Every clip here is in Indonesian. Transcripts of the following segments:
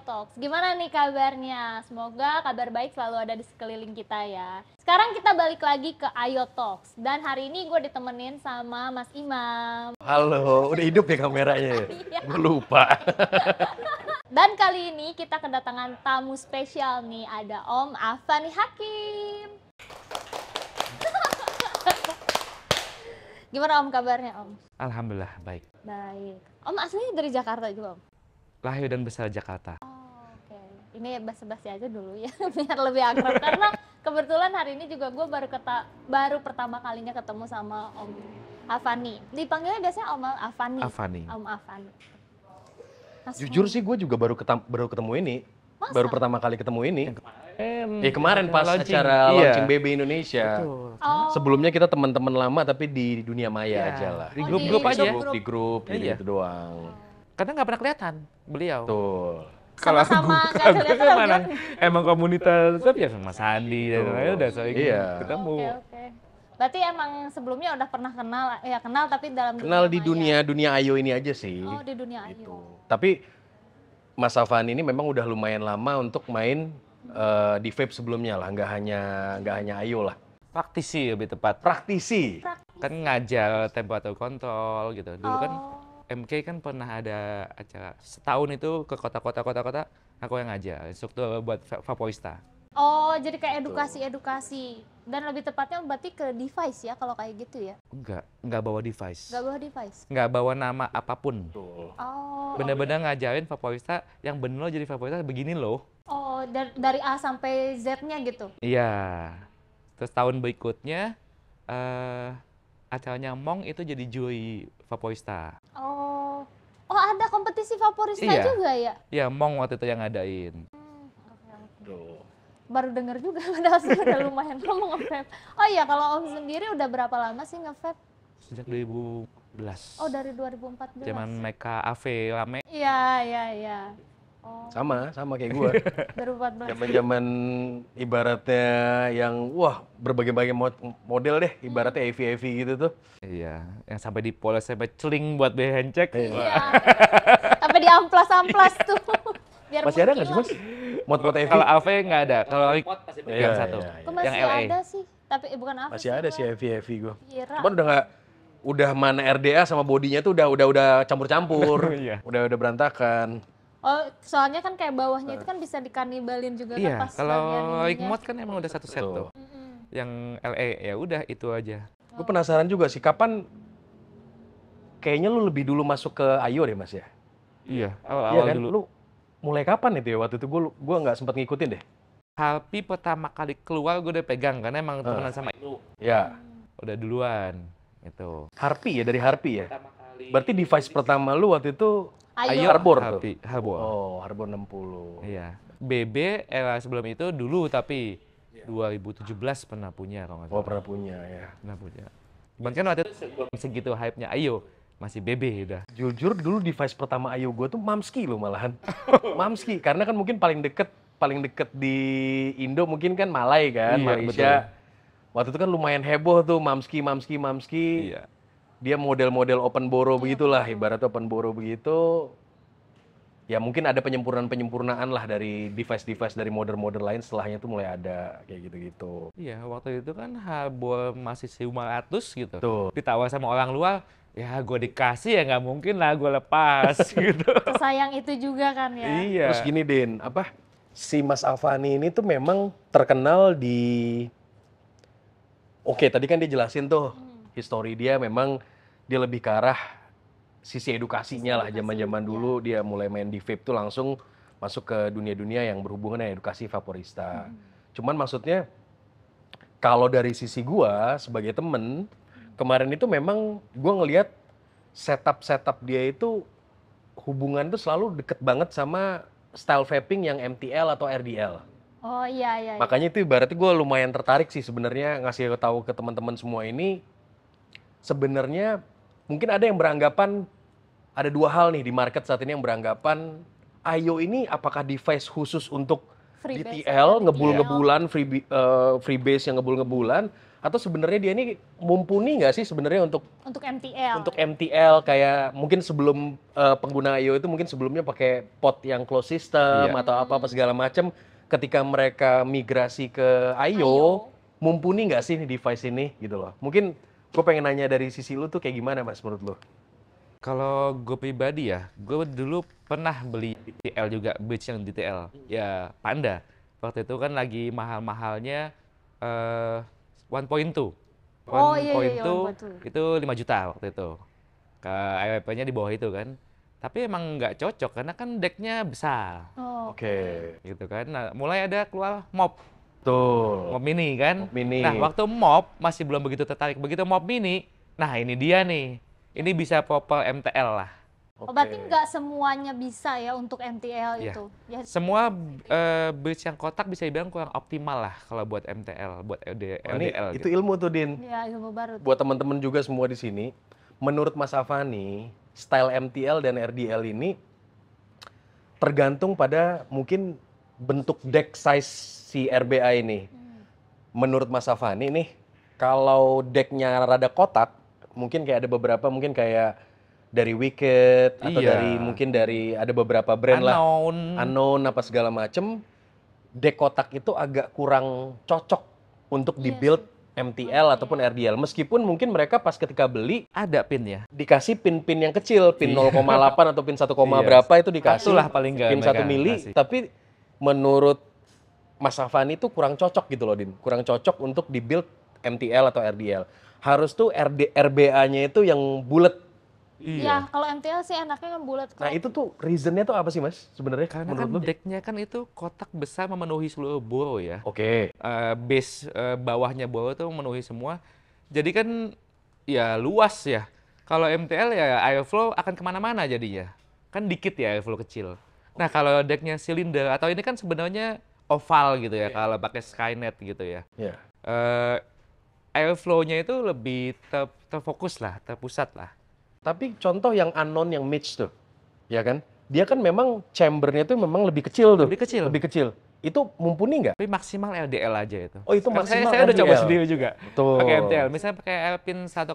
Talks. Gimana nih kabarnya? Semoga kabar baik selalu ada di sekeliling kita ya. Sekarang kita balik lagi ke Ayo Talks. Dan hari ini gue ditemenin sama Mas Imam. Halo, udah hidup ya kameranya ya? Gue lupa. Dan kali ini kita kedatangan tamu spesial nih. Ada Om Afani Hakim. Gimana Om kabarnya Om? Alhamdulillah baik. Baik. Om aslinya dari Jakarta juga Om? Lahir dan besar Jakarta. Oh, oke. Ini basa-basi aja dulu ya, biar lebih akrab. Karena kebetulan hari ini juga gue baru pertama kalinya ketemu sama Om Afani. Dipanggilnya biasanya Om Afani. Afani. Om Afani. Jujur sih gue juga baru ketemu ini. Masa? Baru pertama kali ketemu ini. Kemarin kita pas launching. acara Iya. launching BB Indonesia. Betul. Oh, Sebelumnya kita teman-teman lama tapi di dunia maya Iya. aja lah. Di Oh, grup-grup di aja. grup. Di grup, Iya. gitu doang. Karena nggak pernah kelihatan beliau. Tuh. sama-sama nggak kelihatan kemana? orang. Emang komunitas tapi ya sama Sandi dan Tuh. lain udah sering Iya. ketemu. Oke. Berarti emang sebelumnya udah pernah kenal tapi dalam Kenal di maya. dunia Ayo ini aja sih. Oh, di dunia Gitu. Ayo. Tapi Mas Afan ini memang udah lumayan lama untuk main di vape sebelumnya lah, nggak hanya Ayo lah. Praktisi lebih tepat. Praktisi. Kan ngajar temperatur kontrol gitu. Dulu kan Oh. MK kan pernah ada acara setahun itu ke kota-kota aku yang ngajar instruktur buat vaporista. Oh, jadi kayak edukasi. Dan lebih tepatnya berarti ke device ya kalau kayak gitu ya? Enggak bawa device. Nggak bawa device? Nggak bawa nama apapun. Tuh. Oh. Bener-bener ngajarin vaporista yang bener lo jadi vaporista begini loh. Oh, dari A sampai Z-nya gitu? Iya. Terus tahun berikutnya acaranya Mong itu jadi juri vaporista. Oh. Oh, ada kompetisi vaporista Iya. juga ya? Ya Mong waktu itu yang ngadain. Tuh. Baru denger juga, padahal sih udah lumayan lama nge-vape. Oh iya, kalau Om sendiri udah berapa lama sih nge-vape? Sejak 2014. Oh, dari 2014. Zaman Meka AV rame. Iya. Oh, Sama kayak gue. 2014. Zaman ibaratnya yang berbagai-bagai model deh, ibaratnya heavy gitu tuh. Iya, yang sampai dipoles sampai celing buat beli handcek. Iya. Sampai di amplas tuh. Biar Masih ada nggak sih Mas? Mod heavy? Kalau AV nggak ada, kalau yang satu. Kok Yang masih LA. ada sih? Tapi bukan apa Masih ada sih heavy gue. Kira. Cuman udah mana RDA sama bodinya tuh udah campur-campur. Iya. Udah berantakan. Oh, soalnya kan kayak bawahnya itu kan bisa dikanibalin juga kan Iya, pas kalau bagian Rig ininya. Mod kan emang udah satu set Betul. tuh. Yang LA ya udah itu aja. Gue penasaran juga sih, kapan kayaknya lu lebih dulu masuk ke Ayo deh Mas ya? Iya, Iya awal-awal kan? dulu. Lu mulai kapan itu ya? Waktu itu gue nggak sempat ngikutin deh. Harpi pertama kali keluar gue udah pegang karena emang temenan sama itu. Ya, Udah duluan gitu. Harpi ya, dari Harpi ya? Pertama kali. Berarti device pertama lu waktu itu Ayo. Harbor tuh? Harpi, Harbor. Oh, Harbor 60. Iya. BB era sebelum itu dulu tapi 2017 pernah punya kalau nggak Oh, salah. pernah punya ya. Pernah punya. Cuman kan waktu itu sebelum segitu hype-nya Ayo masih BB udah. Jujur dulu device pertama Ayo gue tuh Mamski loh malahan. Mamski, karena kan mungkin paling deket di Indo mungkin kan Malai kan, Iya, Malaysia. Waktu itu kan lumayan heboh tuh Mamski. Iya. Dia model-model open boro begitulah, ibaratnya open boro begitu. Ya mungkin ada penyempurnaan lah dari device-device dari model-model lain, setelahnya tuh mulai ada kayak gitu-gitu. Iya, waktu itu kan Harbor masih 1.500 gitu. Tuh. Ditawar sama orang luar, ya gue dikasih ya nggak mungkin lah gue lepas gitu. Kesayang itu juga kan ya. Iya. Terus gini Din, si Mas Afani ini tuh memang terkenal di... Oke, tadi kan dia jelasin tuh, histori dia memang dia lebih ke arah sisi edukasinya lah. Zaman-zaman dulu dia mulai main di vape tuh langsung masuk ke dunia-dunia yang berhubungan dengan edukasi vaporista. Cuman maksudnya, kalau dari sisi gua sebagai temen, kemarin itu memang gua ngelihat setup dia itu hubungan tuh selalu deket banget sama style vaping yang MTL atau RDL. Oh iya. Makanya itu ibaratnya gue lumayan tertarik sih sebenarnya ngasih tahu ke teman-teman semua ini. Sebenarnya mungkin ada yang beranggapan ada dua hal nih di market saat ini yang beranggapan Ayo ini apakah device khusus untuk Freebase DTL ada ngebul-ngebulan, freebase yang ngebul-ngebulan, atau sebenarnya dia ini mumpuni nggak sih sebenarnya untuk MTL. MTL kayak mungkin sebelum pengguna IO itu mungkin sebelumnya pakai port yang closed system Iya. atau apa segala macam. Ketika mereka migrasi ke IO, mumpuni nggak sih device ini gitu loh? Mungkin gue pengen nanya dari sisi lu tuh kayak gimana Mas menurut lu? Kalau gue pribadi ya, gue dulu pernah beli DTL juga, bridge yang DTL. Ya, Panda. Waktu itu kan lagi mahal-mahalnya 1.2. Oh iya, 1.2 1.2. itu 5 juta waktu itu. Ke IWP-nya di bawah itu kan. Tapi emang nggak cocok karena kan decknya besar. Oh, Oke. Gitu kan. Nah, mulai ada keluar Mob Tuh. Mini kan. Mob Mini. Nah, waktu Mob masih belum begitu tertarik. Begitu Mob Mini, nah ini dia nih. Ini bisa proper MTL lah. Oh, berarti nggak semuanya bisa ya untuk MTL Iya. itu. Ya, Semua bridge yang kotak bisa dibilang kurang optimal lah kalau buat MTL, buat Oh, ini LDL itu gitu. ilmu tuh Din. ya ilmu baru. Buat teman-teman juga semua di sini, menurut Mas Afani, style MTL dan RDL ini tergantung pada mungkin bentuk deck size si RBA ini. Menurut Mas Afani nih, kalau decknya rada kotak, mungkin kayak ada beberapa, mungkin kayak dari Wicked atau Iya. dari mungkin dari ada beberapa brand lah, Unknown apa segala macem, deck kotak itu agak kurang cocok untuk Iya dibuild sih. MTL ataupun RDL. Meskipun mungkin mereka pas ketika beli Ada pinnya. dikasih pin-pin yang kecil, pin 0,8 atau pin 1, Iya. berapa itu dikasih. Satulah paling nggak Pin 1 mereka mili, kasih. tapi menurut Mas Afani itu kurang cocok gitu loh, Din. Kurang cocok untuk dibuild MTL atau RDL. Harus tuh RBA-nya itu yang bulat. Ya, kalau MTL sih enaknya kan bulat. Nah, itu tuh reasonnya tuh apa sih, Mas? Sebenarnya Karena menurut kan lu? decknya kan itu kotak besar memenuhi seluruh boro ya. Oke. Base bawahnya boro tuh memenuhi semua. Jadi kan ya luas ya. Kalau MTL ya airflow akan kemana-mana jadinya. Kan dikit ya airflow kecil. Nah kalau decknya silinder atau ini kan sebenarnya oval gitu ya kalau pakai Skynet gitu ya. Iya. Airflow-nya itu lebih terfokus lah, terpusat lah. Tapi contoh yang Unknown yang Mitch tuh, ya kan? Dia kan memang chambernya tuh memang lebih kecil tuh. Lebih kecil. Lebih kecil. Itu mumpuni nggak? Tapi maksimal LDL aja itu. Oh, itu Karena maksimal saya udah coba LDL. sendiri juga. Betul. Pakai MTL. Misalnya pakai Alpin 1,2.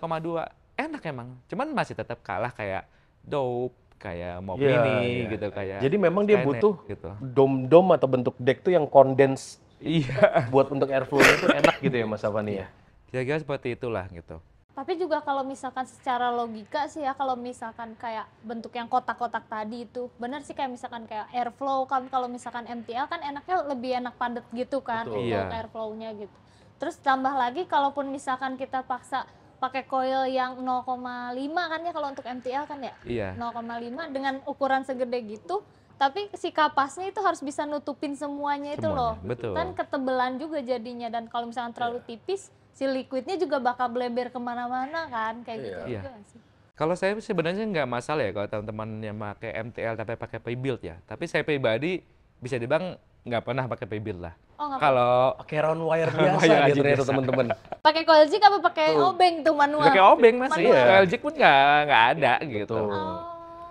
Enak emang. Cuman masih tetap kalah kayak Dope, kayak Mob Iya, Mini iya. gitu. Kayak Jadi memang dia Skynet butuh gitu. dom-dom atau bentuk deck tuh yang condense Iya. buat untuk airflow-nya tuh enak gitu ya Mas Afani ya? Kira-kira seperti itulah gitu. Tapi juga kalau misalkan secara logika sih ya, kalau misalkan kayak bentuk yang kotak-kotak tadi itu, bener sih kayak misalkan kayak airflow kan, kalau misalkan MTL kan enaknya lebih enak padat gitu kan Betul. untuk Iya. airflow-nya gitu. Terus tambah lagi kalaupun misalkan kita paksa pakai coil yang 0,5 kan ya kalau untuk MTL kan ya, Iya. 0,5 dengan ukuran segede gitu, tapi si kapasnya itu harus bisa nutupin semuanya itu loh. Semuanya, betul. Kan ketebelan juga jadinya, dan kalau misalkan terlalu tipis, si liquidnya juga bakal bleber kemana-mana kan, kayak gitu Iya. juga nggak sih? Kalau saya sebenarnya nggak masalah ya kalau teman-teman yang pakai MTL tapi pakai pre-build ya. Tapi saya pribadi bisa dibilang nggak pernah pakai pre-build lah. Oh, nggak Kalau Pakai round wire biasa Wire dia aja ternyata biasa. teman-teman. pakai coil jig apa pakai Tuh. obeng tuh manual? pakai obeng masih, Manual. coil jig pun nggak ada gitu. Betul. Oh.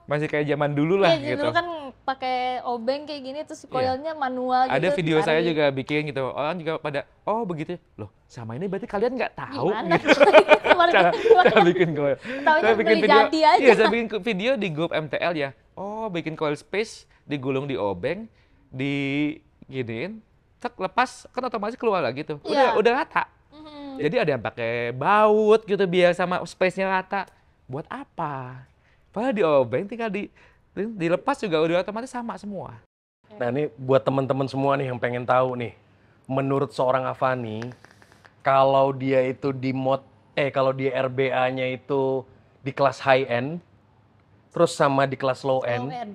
Masih kayak zaman dulu lah Iya, gitu. dulu kan pakai obeng kayak gini terus Iya. coilnya manual gitu. Ada video saya ditarik. juga bikin gitu. Orang juga pada, oh begitu. Loh, sama ini berarti kalian nggak tahu Gimana? gitu. Gimana? Cara bikin coil. Taunya Saya bikin beli video, jadi aja. iya saya bikin video di grup MTL ya. Oh, bikin coil space, digulung di obeng, diginiin, tek lepas, kan otomatis keluar lagi tuh. Iya. Udah rata. Mhm. Jadi ada yang pakai baut gitu biar sama space-nya rata. Buat apa? Padahal di obeng tinggal dilepas juga udah otomatis sama semua. Nah ini buat teman-teman semua nih yang pengen tahu nih, menurut seorang Afani, kalau dia itu di kalau dia RBA-nya itu di kelas high end, terus sama di kelas low Low end, end.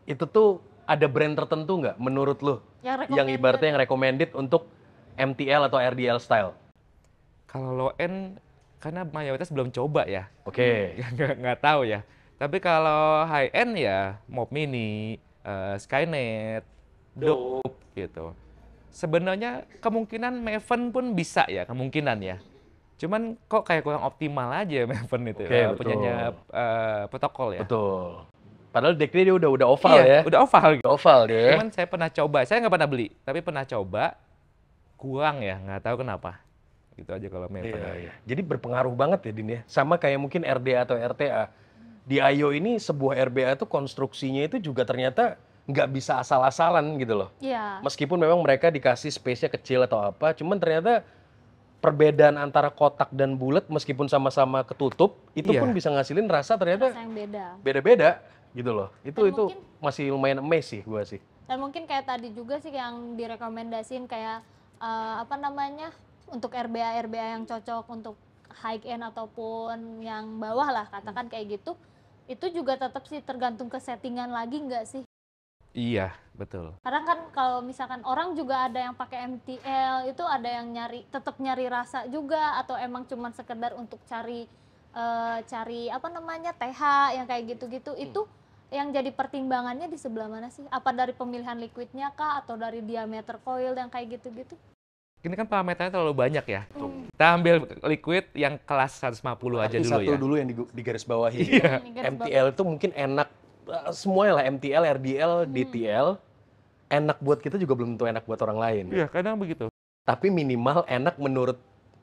itu tuh ada brand tertentu nggak menurut lo? Yang recommended. ibaratnya yang recommended untuk MTL atau RDL style? Kalau low end, karena mayoritas belum coba ya, Oke. nggak tahu ya. Tapi kalau high end ya, Mob Mini, Skynet, Dope gitu. Sebenarnya kemungkinan Maven pun bisa ya, kemungkinan ya. Cuman kok kayak kurang optimal aja Maven itu, Oke, betul. punyanya protokol ya. Betul. Padahal decknya dia udah oval Iya, ya. udah oval gitu. Udah oval dia. Cuman saya pernah coba, saya nggak pernah beli, tapi pernah coba, kurang ya, nggak tahu kenapa. Gitu aja kalau Maven. Iya. Jadi berpengaruh banget ya Din ya. Sama kayak mungkin RDA atau RTA. Di IO ini sebuah RBA tuh konstruksinya itu juga ternyata nggak bisa asal-asalan gitu loh. Iya. Meskipun memang mereka dikasih space-nya kecil atau apa, cuman ternyata perbedaan antara kotak dan bulat meskipun sama-sama ketutup, itu Iya. pun bisa ngasilin rasa ternyata Rasa yang beda. beda-beda gitu loh. Itu Dan mungkin- masih lumayan amazed sih gua sih. Dan mungkin kayak tadi juga sih yang direkomendasiin kayak apa namanya, untuk RBA yang cocok untuk high end ataupun yang bawah lah, katakan kayak gitu. Itu juga tetap sih tergantung ke settingan lagi nggak sih? Iya, betul. Karena kan kalau misalkan orang juga ada yang pakai MTL, itu ada yang tetap nyari rasa juga, atau emang cuman sekedar untuk cari apa namanya, TH yang kayak gitu-gitu. Itu yang jadi pertimbangannya di sebelah mana sih? Apa dari pemilihan liquidnya kah, atau dari diameter coil yang kayak gitu-gitu? Ini kan parameternya terlalu banyak ya. Kita ambil liquid yang kelas 150 aja Arti dulu satu ya. dulu yang digaris bawahi. Iya. Ini garis bawah. MTL itu mungkin enak semuanya lah, MTL, RDL, DTL. Enak buat kita juga belum tentu enak buat orang lain. Iya, kadang begitu. Tapi minimal enak menurut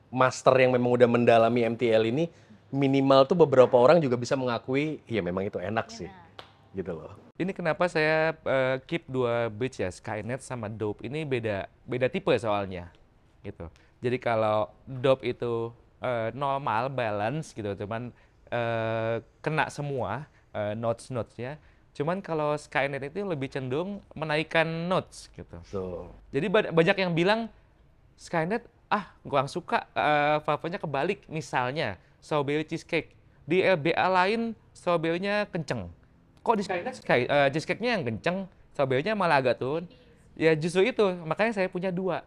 master yang memang udah mendalami MTL ini, minimal tuh beberapa orang juga bisa mengakui, ya memang itu enak sih. Gitu loh. Ini kenapa saya keep dua bridge ya, Skynet sama Dope. Ini beda tipe soalnya. Gitu. Jadi kalau Dope itu normal, balance gitu, cuman kena semua notes-notesnya. Cuman kalau Skynet itu lebih cenderung menaikkan notes gitu. So, Jadi banyak yang bilang Skynet, kurang suka valve-nya kebalik. Misalnya strawberry cheesecake, di LBA lain strawberry-nya kenceng. Kok di Skynet cheesecake-nya yang kenceng, strawberry-nya malah agak turun. Ya justru itu, makanya saya punya dua.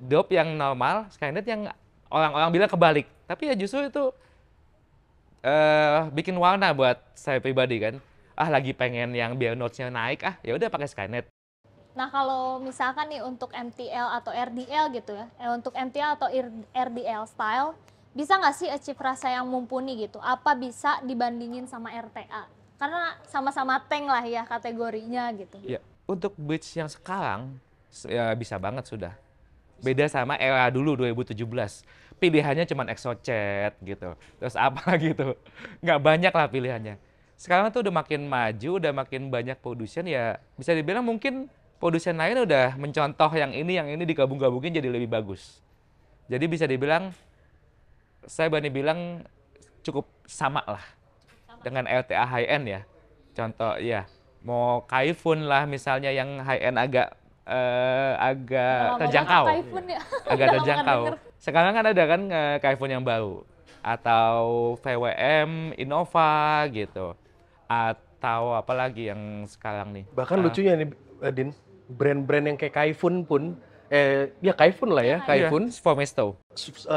Dope yang normal, Skynet yang orang-orang bilang kebalik. Tapi ya justru itu bikin warna buat saya pribadi kan. Lagi pengen yang biar notes-nya naik, ya udah pakai Skynet. Nah kalau misalkan nih untuk MTL atau RDL gitu ya, untuk MTL atau RDL style, bisa nggak sih achieve rasa yang mumpuni gitu? Apa bisa dibandingin sama RTA? Karena sama-sama tank lah ya kategorinya gitu. Ya, untuk bridge yang sekarang ya bisa banget sudah. Beda sama era dulu 2017. Pilihannya cuma ExoChat gitu. Terus apa gitu. Nggak banyak lah pilihannya. Sekarang tuh udah makin maju, udah makin banyak production ya. Bisa dibilang mungkin production lain udah mencontoh yang ini digabung-gabungin jadi lebih bagus. Jadi bisa dibilang, saya berani bilang cukup sama lah dengan LTA high end ya. Contoh ya, mau Kaifun lah misalnya yang high end agak terjangkau. Kaifun ya. Agak Udah lama terjangkau. nggak denger. Sekarang kan ada kan Kaifun yang baru. Atau VWM, Innova gitu. Atau apalagi yang sekarang nih. bahkan lucunya nih, Din, brand-brand yang kayak Kaifun pun, ya Kaifun lah ya, Kaifun, Formesto.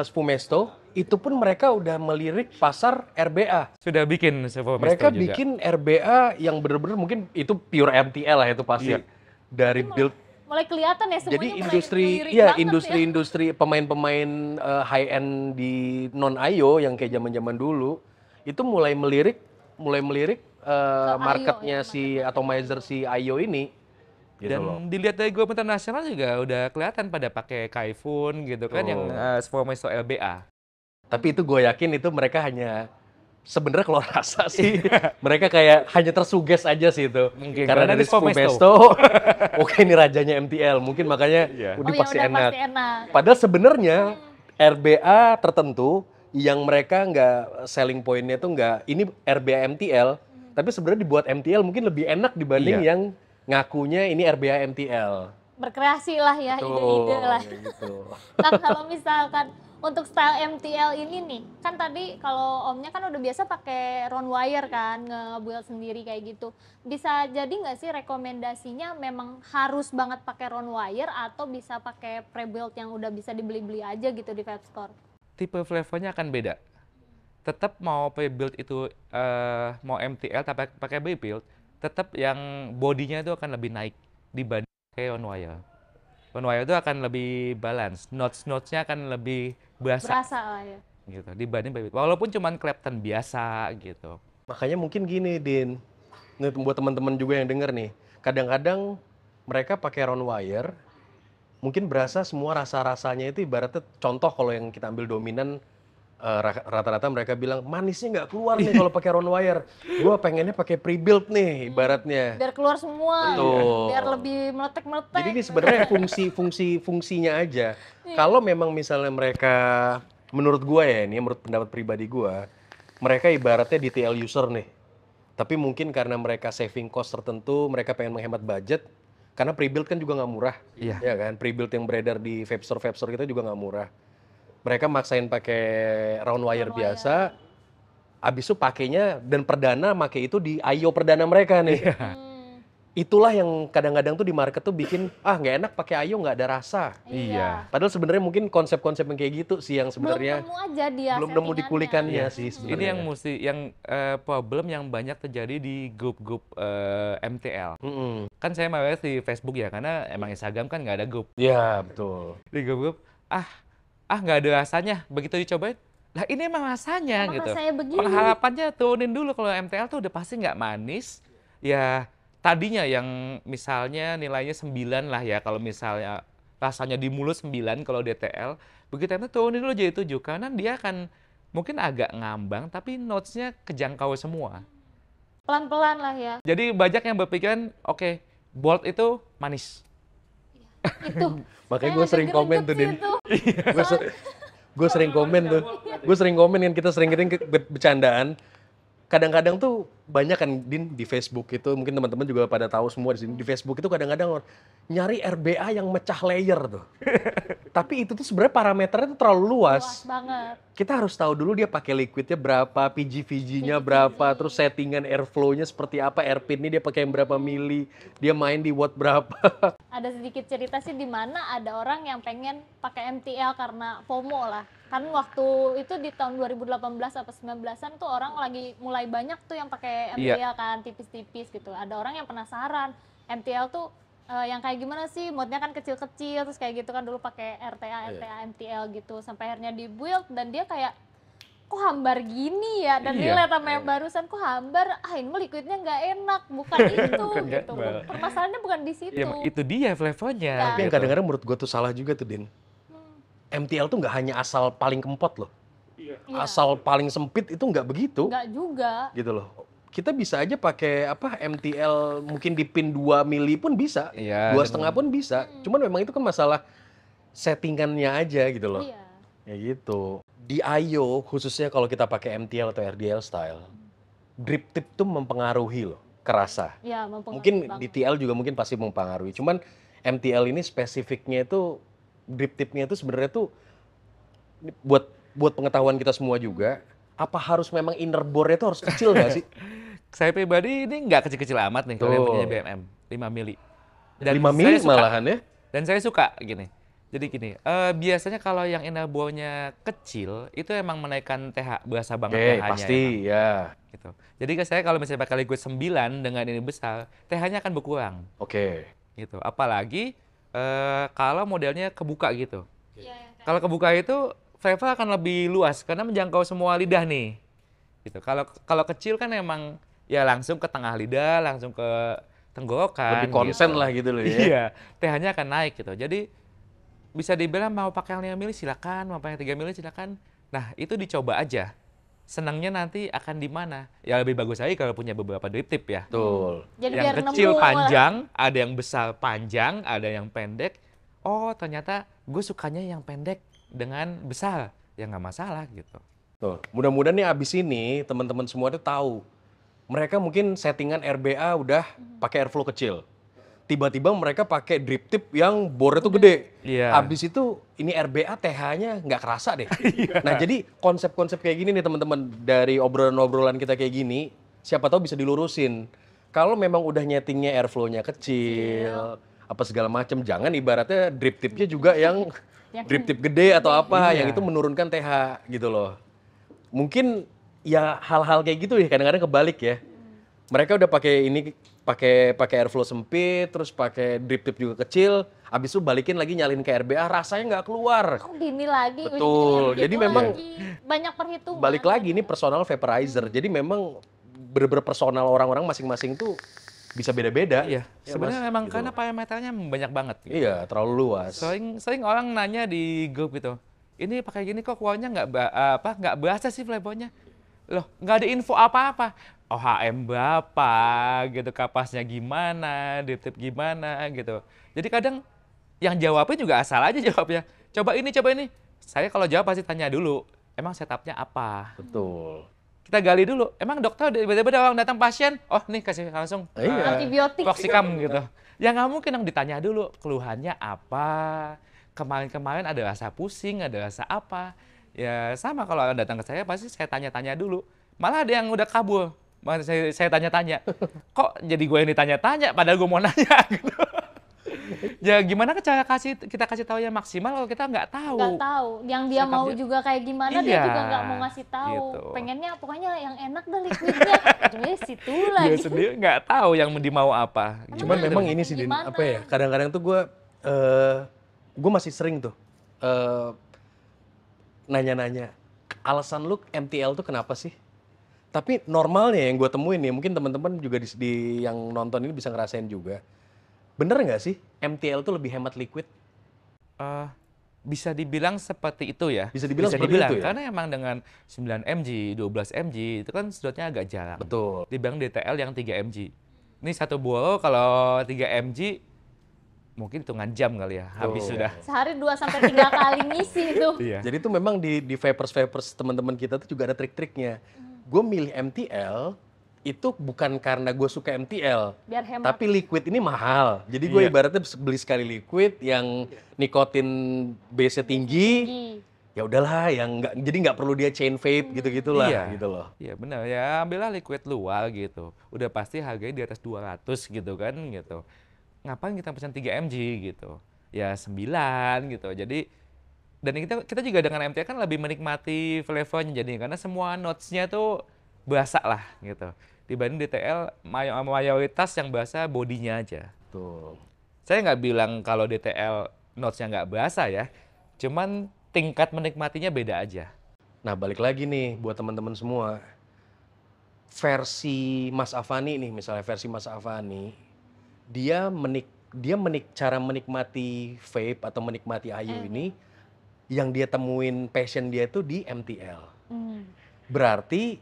Spumesto, itu pun mereka udah melirik pasar RBA. Sudah bikin Formesto Mereka juga. bikin RBA yang bener-bener mungkin itu pure MTL lah itu pasti. Iya. Dari build. Mulai kelihatan ya semuanya. Jadi mulai industri, ngelirik ya banget industri pemain-pemain high end di non IO yang kayak zaman-zaman dulu itu mulai melirik IO marketnya ya, si atomizer si IO ini. Gitu Dan loh. dilihat dari grup internasional juga udah kelihatan pada pakai Kaifun gitu kan, yang Formesto LBA. Tapi itu gue yakin itu mereka hanya sebenarnya kalau rasa sih mereka kayak hanya tersuges aja sih itu. Mungkin, Karena karena dari di Spumesto. Spumesto, oke ini rajanya MTL, mungkin makanya Iya. udah Oh ya pasti udah enak. pasti enak. Padahal sebenarnya RBA tertentu yang mereka nggak selling point-nya tuh nggak ini RBA MTL, tapi sebenarnya dibuat MTL mungkin lebih enak dibanding Iya. yang ngakunya ini RBA MTL. Berkreasi lah ya, ide-ide lah. kayak gitu. Nah kalau misalkan untuk style MTL ini nih, kan tadi kalau omnya kan udah biasa pakai round wire kan, nge-build sendiri kayak gitu. Bisa jadi nggak sih rekomendasinya memang harus banget pakai round wire atau bisa pakai pre-build yang udah bisa dibeli-beli aja gitu di Vape Store? Tipe flavornya akan beda. Tetap mau pre-build itu mau MTL tapi pakai pre-build, tetap yang bodinya itu akan lebih naik dibanding pakai round wire. Round wire itu akan lebih balance, notes-notesnya akan lebih berasa Berasa lah ya. gitu dibanding pre-build. Walaupun cuman Clapton biasa gitu. Makanya mungkin gini, Din. Nih buat teman-teman juga yang denger nih, kadang-kadang mereka pakai round wire, mungkin berasa semua rasa-rasanya itu ibaratnya contoh kalau yang kita ambil dominan rata-rata mereka bilang manisnya nggak keluar nih kalau pakai round wire. Gua pengennya pakai pre-built nih ibaratnya. Biar keluar semua, Betul. biar lebih meletek-meletek. Jadi ini sebenarnya fungsinya aja. Kalau memang misalnya mereka, menurut gua ya ini, menurut pendapat pribadi gua, mereka ibaratnya DTL user nih. Tapi mungkin karena mereka saving cost tertentu, mereka pengen menghemat budget, karena pre-built kan juga nggak murah. Iya. Ya kan, pre-built yang beredar di vape store kita juga nggak murah. Mereka maksain pakai round wire biasa, abis itu pakainya, dan perdana pakai itu di IO perdana mereka nih. Itulah yang kadang-kadang tuh di market tuh bikin, nggak enak pakai IO, nggak ada rasa. Iya. Padahal sebenarnya mungkin konsep-konsep yang kayak gitu sih yang Belum sebenarnya nemu aja dia belum nemu settingannya. dikulikannya sih Ini sebenarnya. yang problem yang banyak terjadi di grup-grup MTL. Mm-mm. Kan saya malah di Facebook ya, karena emang Instagram kan nggak ada grup. Ya betul. Di grup-grup, nggak ada rasanya. Begitu dicobain, lah ini emang rasanya Emang gitu. rasanya begini. Pengharapannya turunin dulu, kalau MTL tuh udah pasti nggak manis. Ya tadinya yang misalnya nilainya 9 lah ya, kalau misalnya rasanya di mulut 9 kalau DTL, begitu itu turunin dulu jadi 7, karena dia akan mungkin agak ngambang, tapi notes-nya kejangkau semua. Pelan-pelan lah ya. Jadi banyak yang berpikiran, oke, bold itu manis. Itu. Makanya Saya gue sering agak komen tuh, greget Din. sih itu. Gue sering komen tuh. Gue sering komen kan, kita sering bercandaan. Kadang-kadang tuh banyak kan, Din, di Facebook itu, mungkin teman-teman juga pada tahu semua di sini. Di Facebook itu kadang-kadang nyari RBA yang mecah layer tuh. Tapi itu tuh sebenarnya parameternya tuh terlalu Luas luas. banget. Kita harus tahu dulu dia pakai liquidnya berapa, PG-VG-nya berapa, terus settingan airflow-nya seperti apa, airpin ini dia pakai yang berapa mili, dia main di watt berapa. Ada sedikit cerita sih di mana ada orang yang pengen pakai MTL karena FOMO lah. Kan waktu itu di tahun 2018 atau 19-an tuh orang lagi mulai banyak tuh yang pakai MTL kan, tipis-tipis gitu. Ada orang yang penasaran, MTL tuh yang kayak gimana sih, modnya kan kecil-kecil, terus kayak gitu kan dulu pakai RTA, MTL gitu. Sampai akhirnya di build dan dia kayak, kok hambar gini ya, dan dia lihat sama yang barusan, kok hambar, ini mah liquidnya nggak enak, bukan itu Bukan gitu. hambar. Permasalahannya bukan di situ. Ya, itu dia flevonya. Nah. Tapi yang kadang-kadang menurut gue tuh salah juga tuh, Din. MTL tuh nggak hanya asal paling kempot loh. Iya. Asal paling sempit itu nggak begitu. Nggak juga. Gitu loh. Kita bisa aja pakai MTL mungkin di pin 2 mili pun bisa. Iya, 2,5 pun bisa. Cuman memang itu kan masalah settingannya aja gitu loh. Iya. Ya gitu. Di IO khususnya kalau kita pakai MTL atau RDL style, drip tip tuh mempengaruhi loh, kerasa. Iya, mempengaruhi Mungkin banget. di TL juga mungkin pasti mempengaruhi. Cuman MTL ini spesifiknya itu, drip tipnya itu sebenarnya tuh buat pengetahuan kita semua juga, apa harus memang inner bore-nya itu harus kecil nggak sih? Saya pribadi ini nggak kecil-kecil amat nih kalau yang punya BMM, 5 mili. 5 mili malahan ya? Dan saya suka gini. Jadi gini, biasanya kalau yang inner bore-nya kecil, itu emang menaikkan TH, berasa banget Oke, TH-nya. pasti ya. Gitu. Jadi saya kalau misalnya pakai liquid 9 dengan ini besar, TH-nya akan berkurang. Oke. Gitu. Apalagi kalau modelnya kebuka gitu. Iya, Kalau kebuka itu flavor akan lebih luas karena menjangkau semua lidah nih. Gitu. Kalau kecil kan emang ya langsung ke tengah lidah, langsung ke tenggorokan. Lebih konsen gitu. lah gitu loh ya. Iya, TH-nya akan naik gitu. Jadi bisa dibilang mau pakai yang 5 mili silakan, mau pakai 3 mili silakan. Nah, itu dicoba aja. Senangnya nanti akan di mana? Ya lebih bagus lagi kalau punya beberapa drip tip ya. Betul. Jadi Yang biar kecil nemu panjang, ada yang besar panjang, ada yang pendek. Oh, ternyata gue sukanya yang pendek dengan besar. Ya nggak masalah gitu. Tuh, mudah-mudahan nih abis ini teman-teman semua tuh tahu. Mereka mungkin settingan RBA udah pakai airflow kecil. Tiba-tiba mereka pakai drip tip yang bore-nya tuh gede. Iya. Abis itu ini RBA TH-nya nggak kerasa deh. Nah jadi konsep-konsep kayak gini nih teman-teman, dari obrolan-obrolan kita kayak gini, siapa tahu bisa dilurusin. Kalau memang udah nyetingnya airflow-nya kecil, apa segala macam, jangan ibaratnya drip tipnya juga yang drip tip gede atau apa, Iya. yang itu menurunkan TH gitu loh. Mungkin ya hal-hal kayak gitu ya kadang-kadang kebalik ya. Mereka udah pakai ini, pakai airflow sempit, terus pakai drip tip juga kecil, habis itu balikin lagi nyalin ke RBA, rasanya nggak keluar. kok gini lagi. Betul. Gitu Jadi memang lagi. Banyak perhitungan. Balik lagi ini personal vaporizer. Jadi memang bener-bener personal orang-orang masing-masing tuh bisa beda-beda. Iya, Ya, sebenarnya Mas, memang gitu. karena parameternya banyak banget. Gitu. Iya, terlalu luas. Sering orang nanya di grup gitu, ini pakai gini kok keluarnya nggak berasa sih flavor-nya. Loh, nggak ada info apa-apa. OHM berapa, gitu, kapasnya gimana, DTIP gimana, gitu. Jadi kadang yang jawabnya juga asal aja jawabnya. Coba ini. Saya kalau jawab pasti tanya dulu, emang setupnya apa? Betul. Kita gali dulu, emang dokter tiba-tiba orang datang pasien, oh nih kasih langsung Iya. Antibiotik. Proxicam gitu. Ya nggak mungkin dong ditanya dulu, keluhannya apa, kemarin-kemarin ada rasa pusing, ada rasa apa. Ya sama kalau orang datang ke saya pasti saya tanya-tanya dulu. Malah ada yang udah kabur, malah saya tanya-tanya. Kok jadi gue yang ditanya-tanya padahal gue mau nanya gitu. Ya gimana cara kita kasih tahu yang maksimal kalau kita nggak tahu. Nggak tahu. Yang dia mau Setupnya- juga kayak gimana dia Iya, juga nggak mau ngasih tahu. gitu. Pengennya pokoknya yang enak dah liquidnya. Jadi situ Dia lagi. sendiri nggak tahu yang dimau apa. Cuman Gimana? memang ini sih, Din, Gimana? apa ya, kadang-kadang tuh gue masih sering tuh nanya-nanya, alasan lu MTL tuh kenapa sih? Tapi normalnya yang gue temuin nih, mungkin teman-teman juga yang nonton ini bisa ngerasain juga. Bener nggak sih MTL tuh lebih hemat liquid? Eh, bisa dibilang seperti itu ya. Bisa dibilang seperti itu ya? Karena emang dengan 9 mg, 12 mg itu kan sedotnya agak jarang. Betul. Dibanding DTL yang 3 mg. Ini satu botol kalau 3 mg mungkin hitungan jam kali ya, habis Betul. sudah. Sehari 2-3 kali ngisi itu. Iya. Jadi tuh memang di vapers teman-teman kita tuh juga ada trik-triknya. Gue milih MTL itu bukan karena gue suka MTL, Biar hemat. tapi liquid ini mahal. Jadi gue Iya. ibaratnya beli sekali liquid yang nikotin base-nya tinggi, ya udahlah, yang nggak, jadi nggak perlu dia chain vape gitu-gitulah, Iya. gitu loh. Iya benar ya, ambillah liquid luar gitu. Udah pasti harganya di atas 200 gitu kan gitu. Ngapain kita pesan 3 mg gitu. Ya 9 gitu. Jadi dan kita juga dengan MT kan lebih menikmati flavornya jadi karena semua notes-nya tuh berasa lah gitu. Dibanding DTL mayoritas yang berasa bodinya aja. Tuh. Saya nggak bilang kalau DTL notes-nya nggak berasa ya. Cuman tingkat menikmatinya beda aja. Nah, balik lagi nih buat teman-teman semua. Versi Mas Avani nih, misalnya versi Mas Avani, dia cara menikmati vape atau menikmati Ayu ini yang dia temuin passion dia itu di MTL. Berarti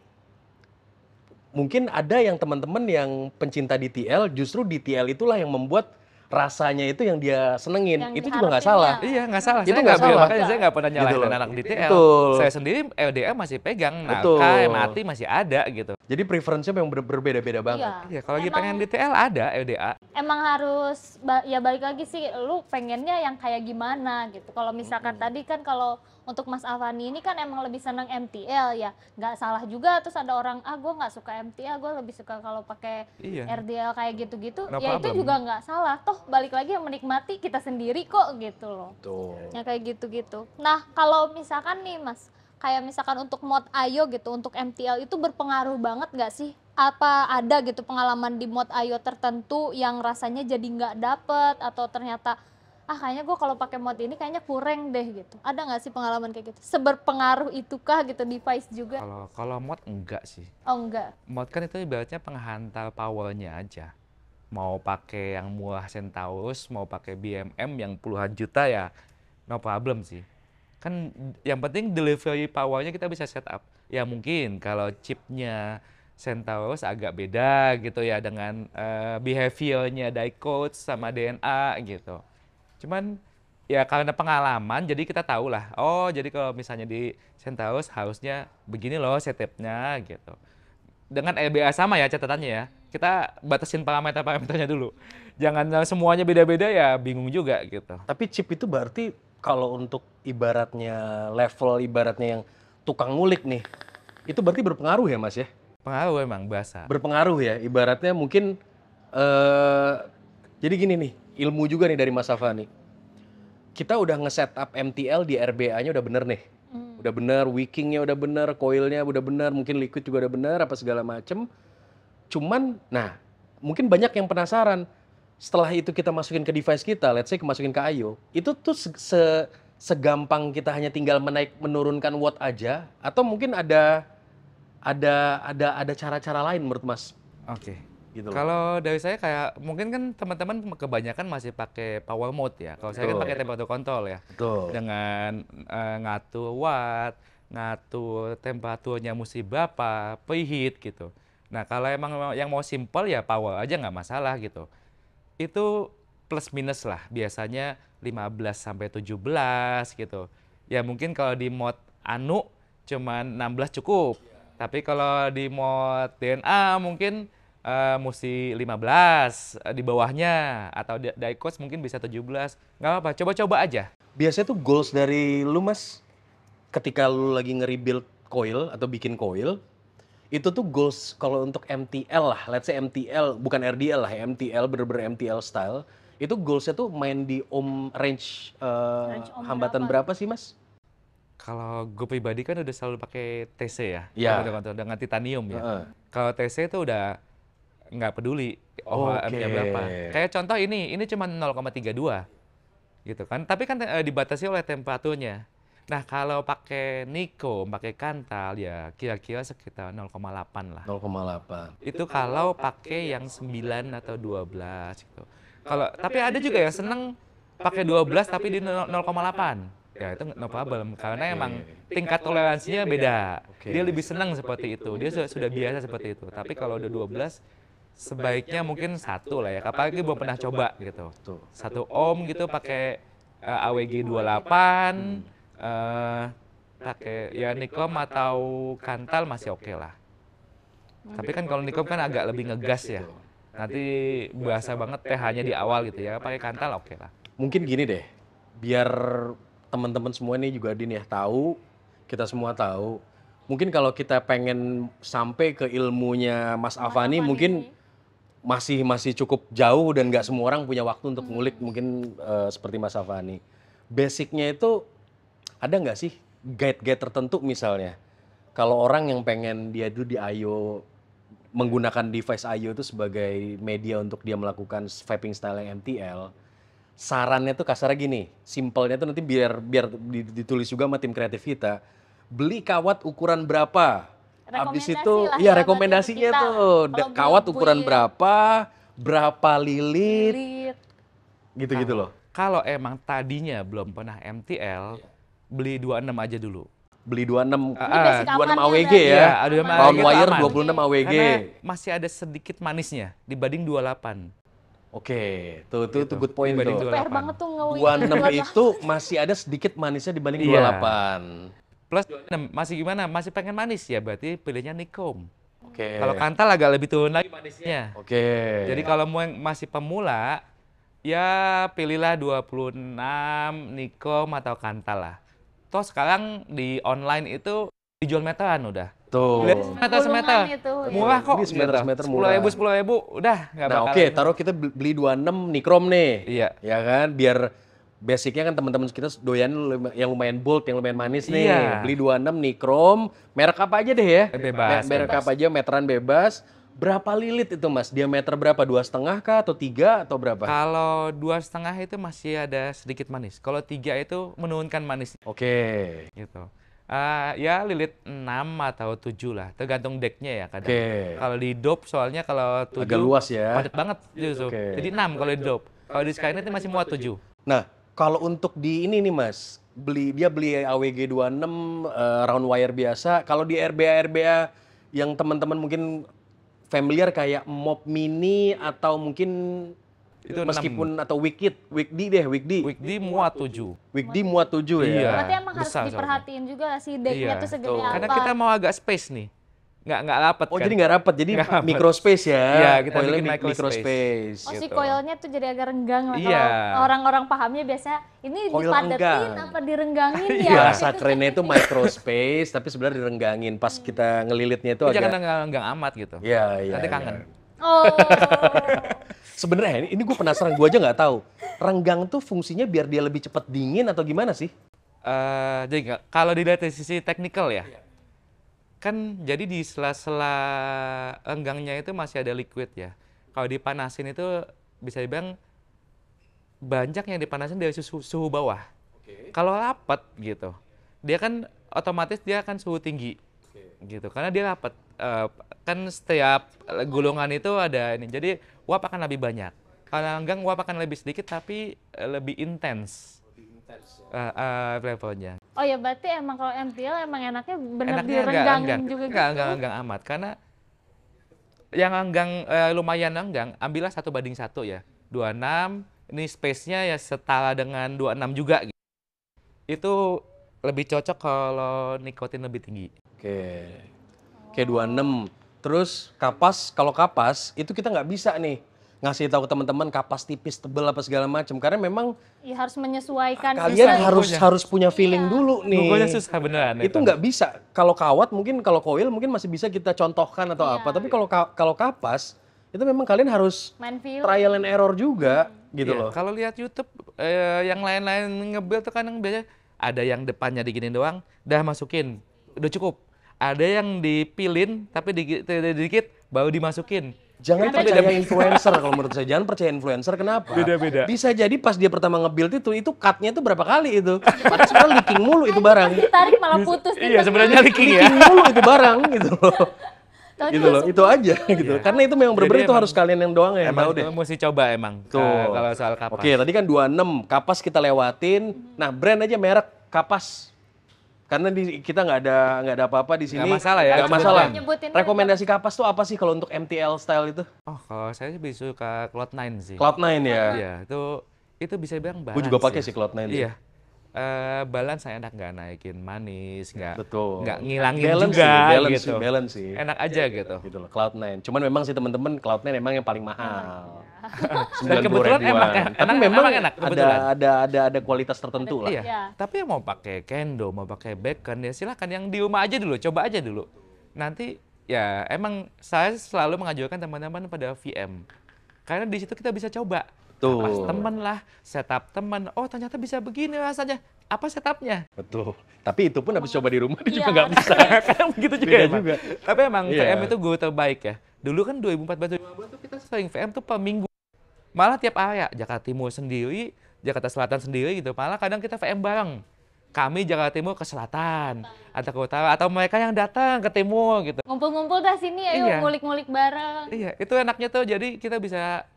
mungkin ada yang teman-teman yang pencinta DTL, justru DTL itulah yang membuat rasanya itu yang dia senengin. Yang Itu juga nggak diharapinnya. salah. Iya, nggak salah. Itu Saya nggak bilang, salah. makanya saya nggak pernah nyalahin Gitu loh. anak DTL. Betul. Saya sendiri LDR masih pegang, Betul. Nalka, MAT masih ada gitu. Jadi preference-nya memang berbeda-beda banget. Iya. Ya, kalau lagi Emang- pengen DTL ada LDA. Emang harus ya balik lagi sih lu pengennya yang kayak gimana gitu. Kalau misalkan tadi kan kalau untuk Mas Avani ini kan emang lebih seneng MTL ya, nggak salah juga. Terus ada orang gue nggak suka MTL, gue lebih suka kalau pakai Iya. RDL kayak gitu-gitu. No Ya itu problem. juga nggak salah. Toh balik lagi yang menikmati kita sendiri kok gitu loh. Tuh. Ya kayak gitu-gitu. Nah kalau misalkan nih Mas, kayak misalkan untuk mod Ayo gitu, untuk MTL itu berpengaruh banget nggak sih? Apa ada gitu pengalaman di mod Ayo tertentu yang rasanya jadi nggak dapet atau ternyata kayaknya gue kalau pakai mod ini kayaknya kurang deh gitu. Ada nggak sih pengalaman kayak gitu? Seberpengaruh itukah gitu device juga? Kalau mod enggak sih. Oh enggak. Mod kan itu ibaratnya penghantar powernya aja. Mau pakai yang murah Centaurus, mau pakai BMM yang puluhan juta ya no problem sih. Kan yang penting delivery powernya kita bisa set up. Ya mungkin kalau chipnya Centaurus agak beda gitu ya dengan behaviornya dicodes sama DNA gitu. Cuman ya karena pengalaman jadi kita tahu lah. Oh jadi kalau misalnya di Centaurus harusnya begini loh setupnya gitu. Dengan LBA sama ya catatannya ya. Kita batasin parameter-parameternya dulu. Jangan semuanya beda-beda ya bingung juga gitu. Tapi chip itu berarti kalau untuk ibaratnya level ibaratnya yang tukang ngulik nih, itu berarti berpengaruh ya Mas ya? Pengaruh emang bahasa. Berpengaruh ya, ibaratnya mungkin jadi gini nih, ilmu juga nih dari Mas Avani. Kita udah nge-setup MTL di RBA-nya udah bener nih. Udah bener, wicking-nya udah bener, coil-nya udah bener, mungkin liquid juga udah bener, apa segala macem. Cuman, nah, mungkin banyak yang penasaran. Setelah itu kita masukin ke device kita, let's say masukin ke Ayo, itu tuh segampang kita hanya tinggal menurunkan watt aja, atau mungkin ada ada cara-cara lain menurut Mas Oke. gitu loh. Kalau dari saya kayak mungkin kan teman-teman kebanyakan masih pakai power mode ya. Kalau saya kan Betul. pakai temperature control ya. Betul. Dengan ngatur watt, ngatur temperaturnya mesti berapa, preheat gitu. Nah, kalau emang yang mau simple ya power aja nggak masalah gitu. Itu plus minus lah, biasanya 15 sampai 17 gitu. Ya mungkin kalau di mode anu cuman 16 cukup. Tapi kalau di mode DNA mungkin mesti 15 di bawahnya, atau diecast mungkin bisa 17. Nggak apa-apa, coba-coba aja. Biasanya tuh goals dari lu Mas ketika lu lagi nge-rebuild coil atau bikin coil, itu tuh goals kalau untuk MTL lah, let's say MTL, bukan RDL lah, MTL, bener-bener MTL style, itu goalsnya tuh main di range Range ohm hambatan berapa sih Mas? Kalau gue pribadi kan udah selalu pakai TC ya, Iya. dengan titanium ya. Heeh. Kalau TC itu udah nggak peduli ohmnya berapa. Kayak contoh ini cuma 0,32 gitu kan. Tapi kan dibatasi oleh temperaturnya. Nah, kalau pakai Nico, pakai kantal ya kira-kira sekitar 0,8 lah. 0,8. Itu kalau pakai yang 9 atau 12 gitu. Tapi ada juga yang seneng pakai 12 tapi di 0,8. Ya itu no problem karena emang tingkat toleransinya beda. Dia lebih senang seperti itu. Dia sudah biasa seperti itu. Tapi kalau udah 12 sebaiknya mungkin 1 lah ya. Apalagi belum pernah coba gitu. 1 ohm gitu pakai AWG 28, pakai ya Nikom atau kantal masih oke lah. Tapi kan kalau Nikom kan agak lebih ngegas ya. Nanti berasa banget pH-nya di awal gitu ya. Pakai kantal oke lah. Mungkin gini deh, biar teman-teman semua nih juga Din ya tahu, kita semua tahu. Mungkin kalau kita pengen sampai ke ilmunya Mas Avani mungkin masih cukup jauh dan nggak semua orang punya waktu untuk ngulik mungkin seperti Mas Avani. Basicnya itu ada nggak sih guide-guide tertentu misalnya? Kalau orang yang pengen dia itu di I/O menggunakan device I/O itu sebagai media untuk dia melakukan vaping style yang MTL, sarannya tuh kasarnya gini, simpelnya tuh nanti biar ditulis juga sama tim kreatif kita, beli kawat ukuran berapa, habis itu ya rekomendasinya tuh kawat ukuran berapa lilit, gitu-gitu loh. Kalau emang tadinya belum pernah MTL, beli 26 aja dulu. Beli 26 26 AWG ya, round wire 26 AWG. Karena masih ada sedikit manisnya dibanding 28. Oke, tuh good point tuh. PR banget tuh 26 itu masih ada sedikit manisnya dibanding 28. Plus 26 masih gimana? Masih pengen manis ya, berarti pilihnya Nikom. Oke. Kalau kantal agak lebih turun lagi manisnya. Oke. Jadi kalau mau yang masih pemula, ya pilihlah 26 Nikom atau kantal lah. Toh sekarang di online itu dijual meteran udah. Tuh. Semeter. Murah kok. Ini semeter murah. 10.000, udah nggak bakal. Nah oke, taruh kita beli 26 Nikrom nih. Iya. Ya kan, biar basicnya kan teman-teman kita doyan yang lumayan bold, yang lumayan manis nih. Iya. Beli 26 Nikrom, merek apa aja deh ya. Bebas. Merek apa aja, meteran bebas. Berapa lilit itu Mas? Diameter berapa? 2,5 kah atau 3 atau berapa? Kalau 2,5 itu masih ada sedikit manis. Kalau 3 itu menurunkan manis. Oke. Gitu. Ya lilit 6 atau 7 lah, tergantung decknya ya kadang. Kalau di dope soalnya kalau 7 agak luas ya. Padat banget justru. Jadi 6 kalau di dope. Kalau di Skynet masih muat 7. Nah, kalau untuk di ini nih Mas, dia beli AWG 26 round wire biasa. Kalau di RBA yang teman-teman mungkin familiar kayak Mob Mini atau mungkin itu meskipun 6. Atau Wigdi muat 7. Wigdi muat 7 ya. Iya. Berarti emang harus diperhatiin juga sih decknya tuh segede apa. Karena kita mau agak space nih. Nggak rapet kan. Oh jadi nggak rapet, jadi micro space ya. Iya, kita bikin micro space. Oh si coilnya tuh jadi agak renggang lah. Iya. Kalau orang-orang pahamnya biasanya ini coil dipadetin apa direnggangin ya. Bahasa kerennya itu micro space tapi sebenarnya direnggangin. Pas kita ngelilitnya itu agak. Jangan renggang amat gitu. Iya. Nanti kangen. Oh. Sebenarnya ini gue penasaran, gue aja nggak tahu. Renggang tuh fungsinya biar dia lebih cepat dingin atau gimana sih? Jadi kalau dilihat dari sisi teknikal ya, kan jadi di sela-sela renggangnya itu masih ada liquid ya. Kalau dipanasin itu bisa dibilang banyak yang dipanasin dari suhu bawah. Kalau rapat gitu, dia kan otomatis dia akan suhu tinggi. gitu. Karena dia dapat kan setiap gulungan itu ada ini. Jadi uap akan lebih banyak. Kalau enggang uap akan lebih sedikit tapi lebih intens. Levelnya. Oh ya berarti emang kalau MTL emang enaknya bener Enaknya direnggangin juga gitu. enggak amat karena yang enggang lumayan enggang, ambillah 1:1 ya. 26, ini space-nya ya setara dengan 26 juga gitu. Itu lebih cocok kalau nikotin lebih tinggi. Oke. Oke 26. Terus kapas, kalau kapas itu kita nggak bisa nih ngasih tahu ke teman-teman kapas tipis, tebel apa segala macam karena memang Ya harus menyesuaikan kalian juga. harus punya feeling dulu nih. Ngukurnya susah beneran Itu nggak bisa. Kalau kawat mungkin, kalau coil mungkin masih bisa kita contohkan atau apa. Tapi kalau kapas itu memang kalian harus main film. trial and error juga gitu Iya, loh. kalau lihat YouTube yang lain-lain nge-build tuh kadang biasanya ada yang depannya diginin doang, udah masukin, udah cukup. Ada yang dipilin tapi dikit baru dimasukin. Jangan Itu percaya beda-beda. influencer kalau menurut saya. Jangan percaya influencer. Kenapa? Beda-beda. Bisa jadi pas dia pertama nge-build itu cut-nya itu berapa kali itu. Padahal sebenarnya leaking mulu itu barang. Tarik malah putus. di Iya, tengah. sebenarnya leaking ya. Leaking mulu itu barang gitu loh. Taunya Gitu loh. Itu aja gitu. Karena itu memang bener-bener Jadi itu emang- harus kalian yang doang yang Emang tahu deh. mesti coba emang. Tuh. Kalau soal kapas. Oke, tadi kan 26 kapas kita lewatin. Nah, brand aja merek kapas. Karena kita nggak ada apa-apa di sini. Nggak masalah ya, Nggak masalah. nyebutin Rekomendasi kapas tuh apa sih kalau untuk MTL style itu? Oh, kalau saya sih lebih suka Cloud9 sih. Cloud9 ya. Iya, itu bisa bilang balance. Gue juga pakai sih Cloud9. Iya. Balance saya enak, nggak naikin manis, Betul. nggak ngilangin Balance juga sih, balance gitu. sih, balance sih. Enak aja gitu. Gitu loh, Cloud9. Cuman memang sih teman-teman Cloud9 emang yang paling mahal. Dan kebetulan 90 emang ribuan. Tapi enak, memang emang enak, kebetulan. ada kualitas tertentu lah. Iya. Ya. Tapi mau pakai Kendo, mau pakai Beacon ya silakan yang di rumah aja dulu, coba aja dulu. Nanti ya emang saya selalu mengajukan teman-teman pada VM. Karena di situ kita bisa coba. Tuh. Pas temen lah, setup temen. Oh ternyata bisa begini rasanya. Apa setupnya? Betul. Tapi itu pun habis coba di rumah dia juga Iya. nggak bisa. Kan begitu juga Beda emang. juga. Tapi emang Iya. VM itu guru terbaik ya. Dulu kan 2014-2015 tuh kita sering VM tuh per minggu. Malah tiap area, Jakarta Timur sendiri, Jakarta Selatan sendiri gitu. Malah kadang kita VM bareng. Kami Jakarta Timur ke selatan, atau ke utara, atau mereka yang datang ke timur gitu. Ngumpul-ngumpul dah sini ayo Iya. ngulik-ngulik bareng. Iya, itu enaknya tuh. Jadi kita bisa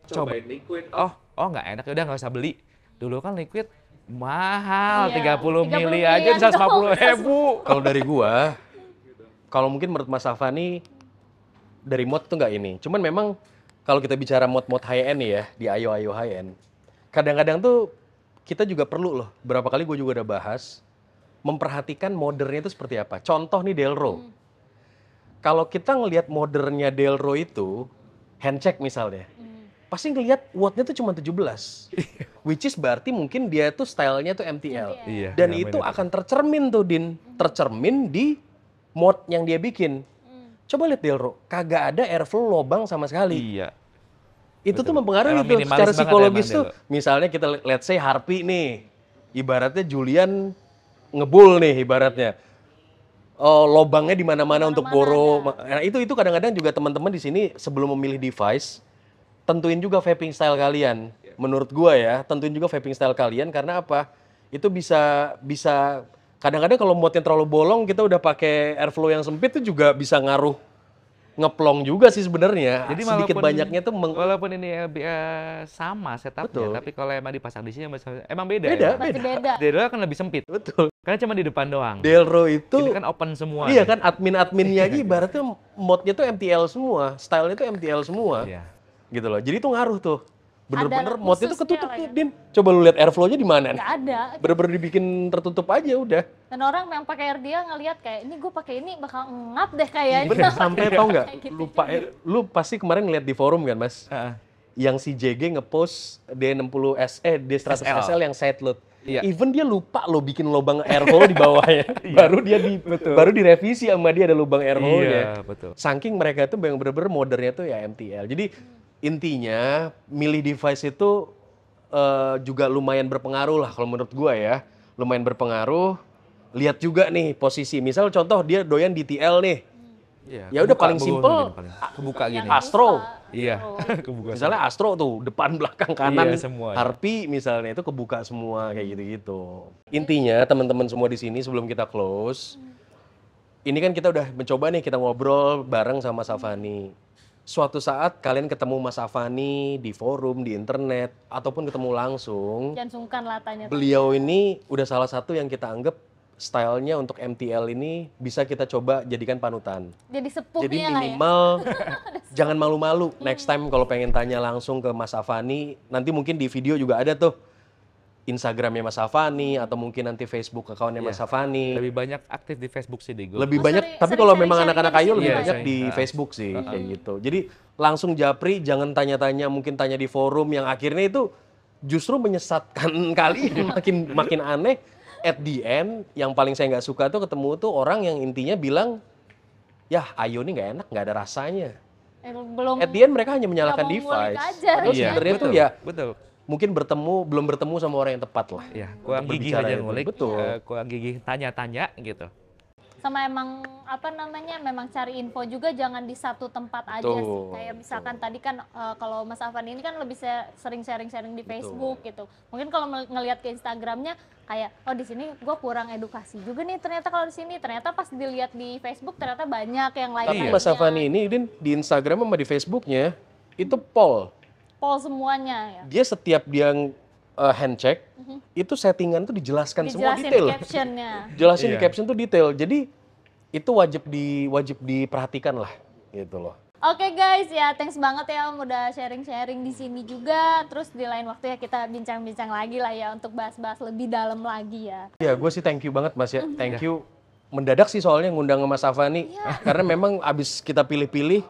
coba. liquid. Oh nggak enak, udah nggak usah beli. Dulu kan liquid mahal, Iya, 30 30 mili aja milian bisa 50.000. Kalau dari gua, kalau mungkin menurut Mas Afani dari mod tuh nggak ini. Cuman memang kalau kita bicara mod-mod high end nih ya di ayo high end, kadang-kadang tuh kita juga perlu loh. Berapa kali gue juga udah bahas memperhatikan modernnya itu seperti apa. Contoh nih Delro. Kalau kita ngelihat modernnya Delro itu handcheck misalnya, pasti ngelihat wattnya tuh cuma 17. Which is berarti mungkin dia tuh stylenya tuh MTL. Iya. Dan iya, itu bener. akan tercermin tuh Din, tercermin di mod yang dia bikin. Coba lihat Delro, kagak ada airflow lobang sama sekali. Iya. Itu tuh Betul. mempengaruhi Emang tuh minimalis secara banget psikologis emang tuh. Delro. Misalnya kita let's say Harpy nih, ibaratnya Julian ngebul nih ibaratnya. Oh, lobangnya di mana-mana untuk boro. Nah, itu kadang-kadang juga teman-teman di sini sebelum memilih device tentuin juga vaping style kalian. Menurut gua ya, tentuin juga vaping style kalian karena apa? Itu bisa kadang-kadang kalau modnya terlalu bolong kita udah pakai airflow yang sempit itu juga bisa ngaruh ngeplong juga sih sebenarnya. Jadi Sedikit walaupun- banyaknya tuh Walaupun ini sama setupnya, Betul. tapi kalau emang dipasang di sini emang beda. Beda, ya? Pasti beda. Delro akan lebih sempit. betul. Karena cuma di depan doang. Delro itu Ini kan open semua. iya nih. kan admin-adminnya aja ibaratnya modnya tuh MTL semua, stylenya tuh MTL semua. Iya. Gitu loh. Jadi itu ngaruh tuh. Bener-bener Ada modnya tuh khususnya ketutup lah nih, ya. Din. Coba lu lihat airflow-nya di mana? Nggak ada. Bener-bener dibikin tertutup aja udah. Dan orang yang pakai RDA ngelihat kayak ini gue pakke ini bakal ngap deh kayaknya. Bener, sampai tau nggak? Kayak gitu Lupa, lu pasti kemarin ngeliat di forum kan, Mas? Heeh. Yang si JG ngepost D60 D100 SL. SL yang side load. Iya. Even dia lupa lo bikin lubang airflow di bawahnya. baru direvisi sama dia ada lubang airflow-nya. Iya, betul. Saking mereka tuh yang bener-bener modernnya tuh ya MTL. Jadi intinya milih device itu juga lumayan berpengaruh lah kalau menurut gua ya. Lumayan berpengaruh. Lihat juga nih posisi. Misal contoh dia doyan DTL nih. Iya, Ya udah kebuka, paling kebuka simple. gini paling. Kebuka gini. Astro. Iya, kebuka. Misalnya Astro tuh depan belakang kanan Iya, semua. Harpy misalnya itu kebuka semua kayak gitu-gitu. Intinya teman-teman semua di sini sebelum kita close ini kan kita udah mencoba nih, kita ngobrol bareng sama Mas Afani. Suatu saat kalian ketemu Mas Afani di forum, di internet, ataupun ketemu langsung, Jangan sungkan lah tanya. beliau ini udah salah satu yang kita anggap stylenya untuk MTL ini bisa kita coba jadikan panutan. Jadi sepuhnya Jadi lah ya. minimal jangan malu-malu. Next time kalau pengen tanya langsung ke Mas Afani, nanti mungkin di video juga ada tuh Instagramnya Mas Afani atau mungkin nanti Facebook account-nya Mas Afani. Lebih banyak aktif di Facebook sih, Digo. Lebih Oh, banyak, sering- tapi sering kalau sharing- memang sharing anak-anak di Ayo sini lebih ya? banyak Sharing. di Facebook sih, kayak gitu. Jadi langsung japri, jangan tanya-tanya, mungkin tanya di forum yang akhirnya itu justru menyesatkan kalian, makin aneh. At the end, yang paling saya nggak suka tuh ketemu tuh orang yang intinya bilang, ya Ayo nih nggak enak, nggak ada rasanya. Belum At the end mereka hanya menyalahkan nggak mau ngulik device. aja. Padahal Iya, sebenarnya tuh betul, ya betul. mungkin belum bertemu sama orang yang tepat lah. Iya, kurang Untuk gigih berbicara aja itu. ngulik. Betul. Kurang gigih tanya-tanya gitu. sama emang apa namanya memang cari info juga jangan di satu tempat aja sih. Betul, Kayak misalkan tadi kan kalau Mas Afan ini kan lebih sering sharing-sharing di Betul. Facebook gitu. Mungkin kalau ngelihat ke Instagramnya kayak oh di sini gue kurang edukasi juga nih ternyata kalau di sini ternyata pas dilihat di Facebook ternyata banyak yang lain. Tapi Mas Afani ini Din, di Instagram sama di Facebooknya itu poll. Semuanya ya. Dia setiap dia handcheck itu settingan tuh dijelaskan semua Dijelasin detail. di captionnya. Jelasin di Iya. caption tuh detail. Jadi itu wajib diperhatikan lah gitu loh. Oke guys, ya thanks banget ya Om udah sharing-sharing di sini juga. Terus di lain waktu ya kita bincang-bincang lagi lah ya untuk bahas-bahas lebih dalam lagi ya. Ya gue sih thank you banget Mas ya. Thank you. Mendadak sih soalnya ngundang Mas Afani. Karena memang abis kita pilih-pilih,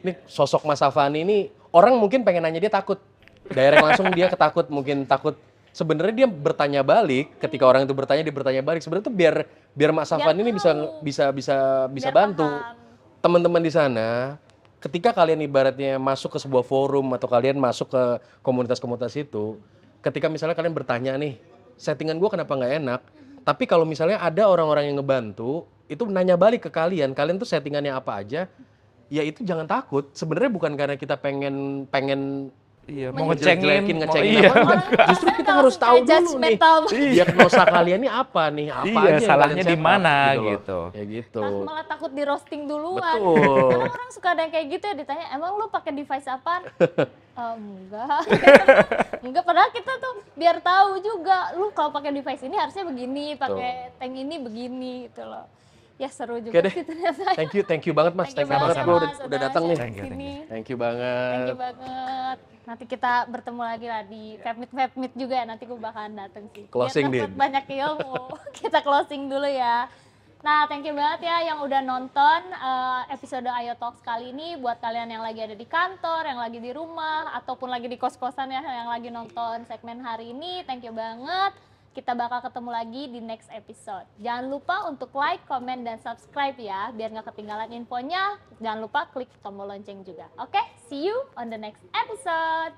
ini sosok Mas Afani ini orang mungkin pengen nanya dia takut. Direct langsung dia ketakut, mungkin takut. Sebenarnya dia bertanya balik, ketika orang itu bertanya dia bertanya balik. Sebenarnya tuh biar Mas Afani ini bisa Biar bantu paham. teman-teman di sana. Ketika kalian ibaratnya masuk ke sebuah forum atau kalian masuk ke komunitas-komunitas itu, ketika misalnya kalian bertanya nih, settingan gue kenapa nggak enak? Tapi kalau misalnya ada orang-orang yang ngebantu, itu nanya balik ke kalian tuh settingannya apa aja, ya itu jangan takut. Sebenarnya bukan karena kita pengen Iya, mau ngejelekin, iya. ngecengin apa enggak. Justru kita harus tahu dulu nih. Diagnosa kalian ini apa nih? Apa Iya, aja yang salahnya kalian di mana loh. gitu. Kayak gitu. Malah takut di roasting duluan. Betul. Karena orang suka ada yang kayak gitu ya ditanya, emang lu pakai device apaan? Enggak. Enggak, padahal kita tuh biar tahu juga, lu kalau pakai device ini harusnya begini, pakai tank ini begini gitu loh. Ya seru juga Oke deh. sih ternyata. Thank you banget Mas. Thank you banget banget, gue Mas, udah datang nih. sharing Thank you, sini. Thank you Thank banget. you banget. Nanti kita bertemu lagi lah di Fabmeet juga ya. Nanti gue bakalan dateng sih. Closing, Biar dapet Din. banyak ilmu. Kita closing dulu ya. Nah, thank you banget ya yang udah nonton episode Ayo Talks kali ini. Buat kalian yang lagi ada di kantor, yang lagi di rumah, ataupun lagi di kos-kosan ya, yang lagi nonton segmen hari ini. Thank you banget. Kita bakal ketemu lagi di next episode. Jangan lupa untuk like, comment, dan subscribe ya. Biar nggak ketinggalan infonya. Jangan lupa klik tombol lonceng juga. Oke, see you on the next episode.